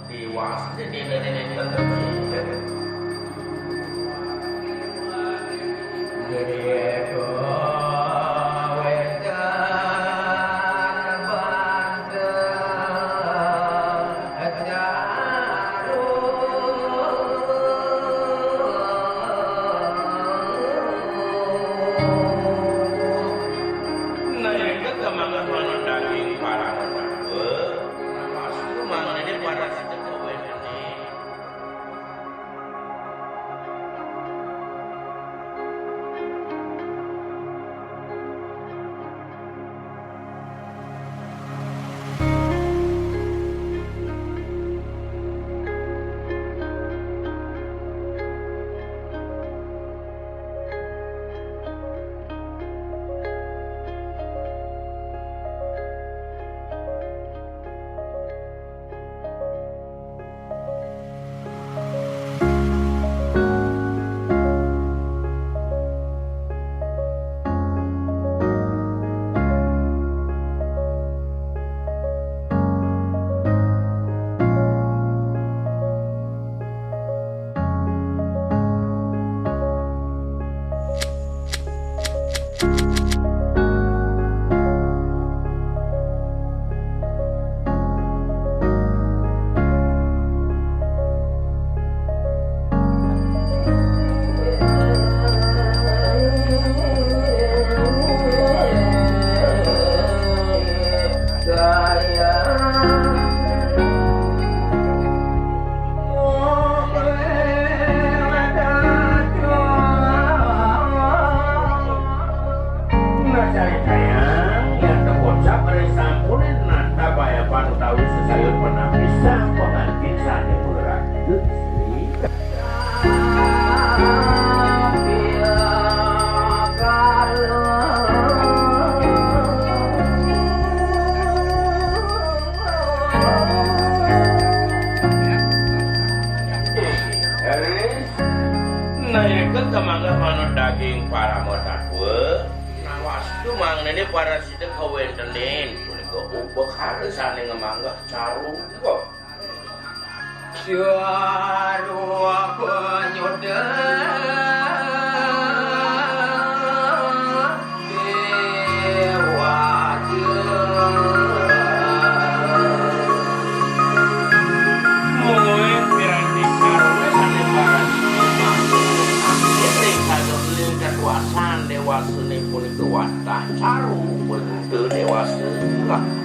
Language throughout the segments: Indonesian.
Diwas ini tetap daging para motakwe nawas itu mang nene para sidik kawentenin punika ubek harisane ngemanggah caru kok caru penyudah dewasane punika watah caru bentuk dewasa bahwa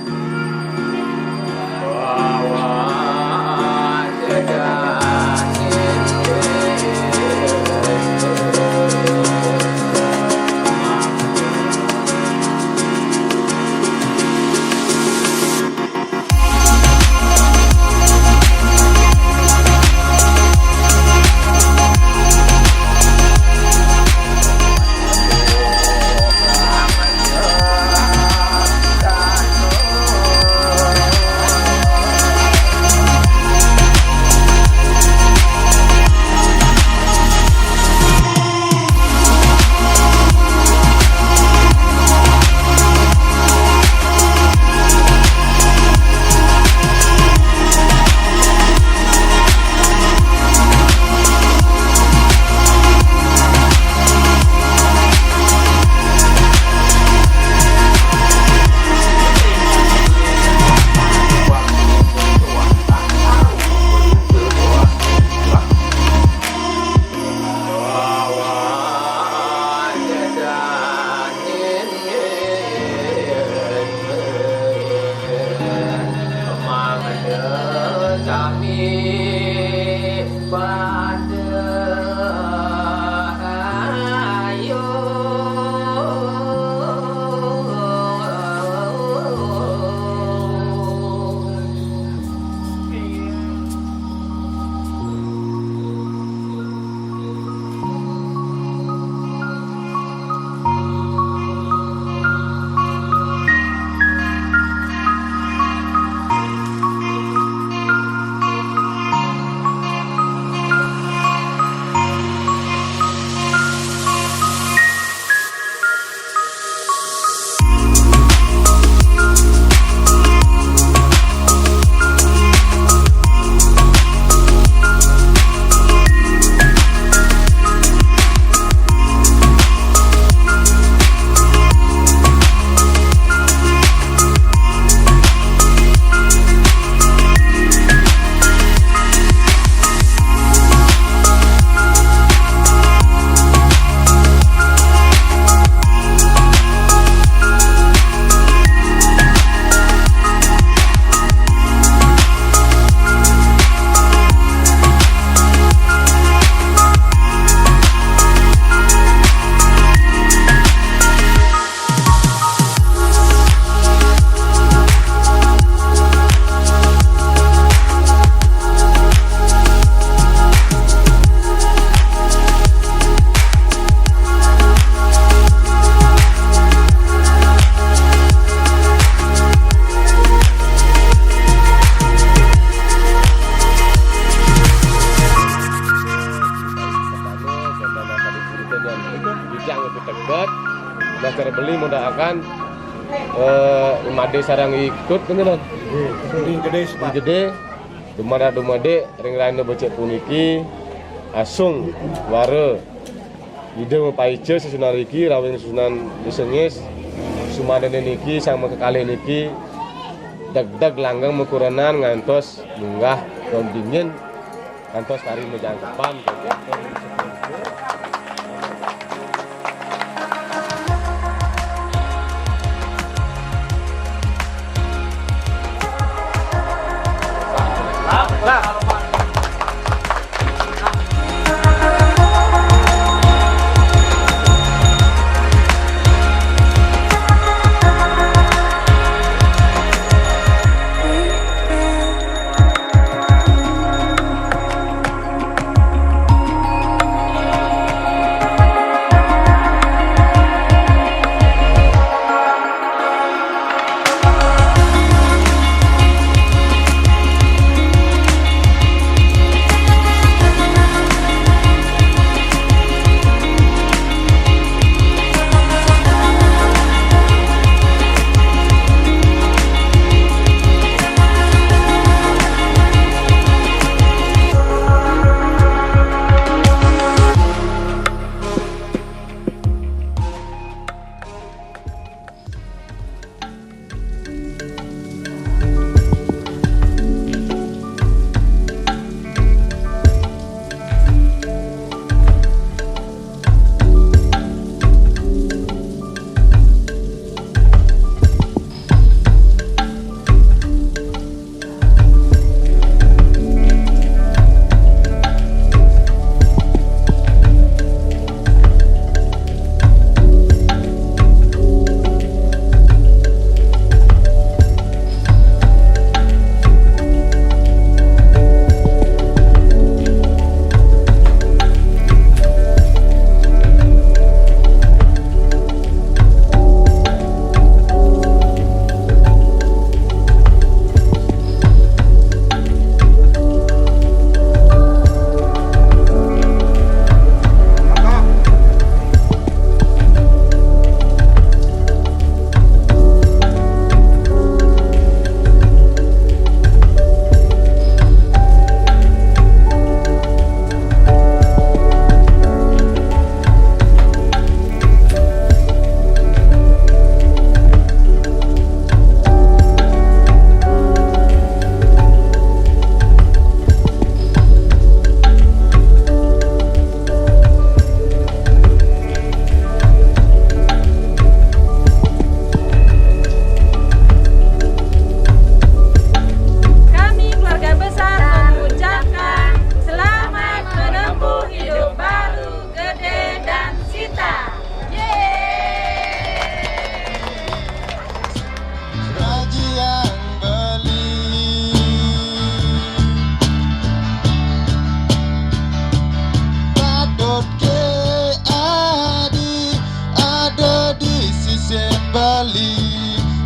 beli mudahkan imade sarang ikut kan gede dumade ring lain becek puniki asung ware ide mapaice susunan iki rawing susunan disengis sumadene niki sama kekali niki dag langgang mukuranan ngantos munggah dingin ngantos kari menjangkepan.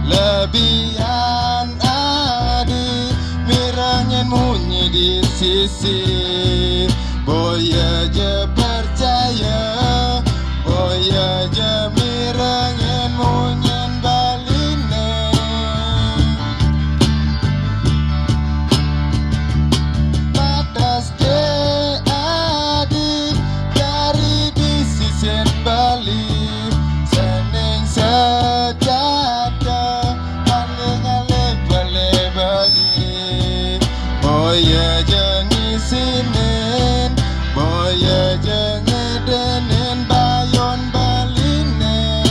Lebihan ada mirangen munyi di sisi boya je percaya boya je mirangen munyen baline batas je ada dari di sisi Bali seneng sejata boya jangi sinen boya jangi denen bayon balinen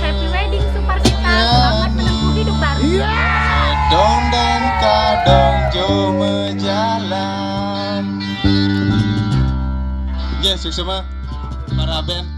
Happy wedding Suparsita, selamat menempuh hidup baru. dong dan kadang cuma jalan. Ya, sukses mah para band.